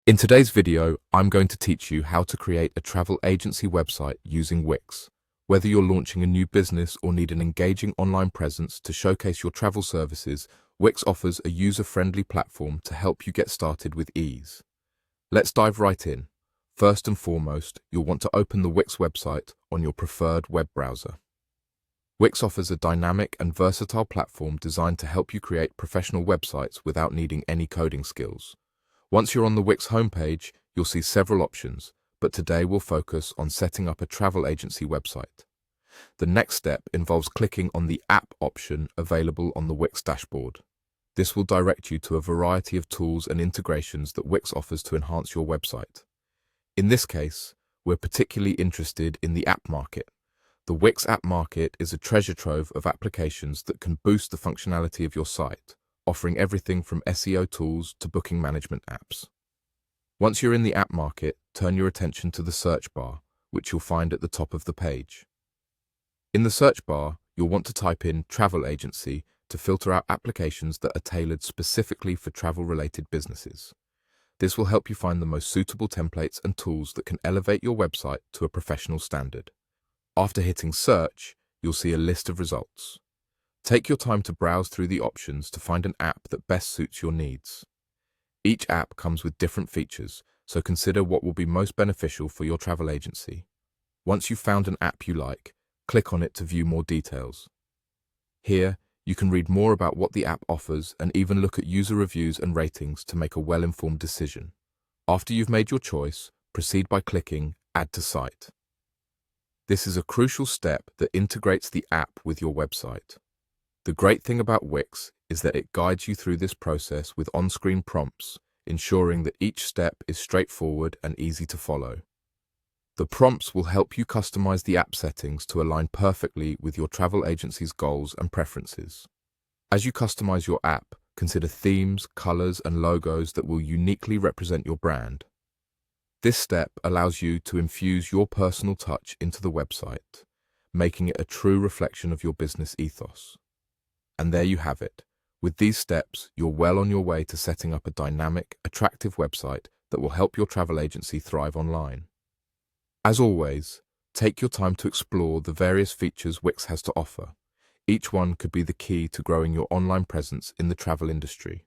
In today's video, I'm going to teach you how to create a travel agency website using Wix. Whether you're launching a new business or need an engaging online presence to showcase your travel services, Wix offers a user-friendly platform to help you get started with ease. Let's dive right in. First and foremost, you'll want to open the Wix website on your preferred web browser. Wix offers a dynamic and versatile platform designed to help you create professional websites without needing any coding skills. Once you're on the Wix homepage, you'll see several options, but today we'll focus on setting up a travel agency website. The next step involves clicking on the app option available on the Wix dashboard. This will direct you to a variety of tools and integrations that Wix offers to enhance your website. In this case, we're particularly interested in the app market. The Wix app market is a treasure trove of applications that can boost the functionality of your site, offering everything from SEO tools to booking management apps. Once you're in the app market, turn your attention to the search bar, which you'll find at the top of the page. In the search bar, you'll want to type in travel agency to filter out applications that are tailored specifically for travel-related businesses. This will help you find the most suitable templates and tools that can elevate your website to a professional standard. After hitting search, you'll see a list of results. Take your time to browse through the options to find an app that best suits your needs. Each app comes with different features, so consider what will be most beneficial for your travel agency. Once you've found an app you like, click on it to view more details. Here, you can read more about what the app offers and even look at user reviews and ratings to make a well-informed decision. After you've made your choice, proceed by clicking Add to Site. This is a crucial step that integrates the app with your website. The great thing about Wix is that it guides you through this process with on-screen prompts, ensuring that each step is straightforward and easy to follow. The prompts will help you customize the app settings to align perfectly with your travel agency's goals and preferences. As you customize your app, consider themes, colors, and logos that will uniquely represent your brand. This step allows you to infuse your personal touch into the website, making it a true reflection of your business ethos. And there you have it. With these steps, you're well on your way to setting up a dynamic, attractive website that will help your travel agency thrive online. As always, take your time to explore the various features Wix has to offer. Each one could be the key to growing your online presence in the travel industry.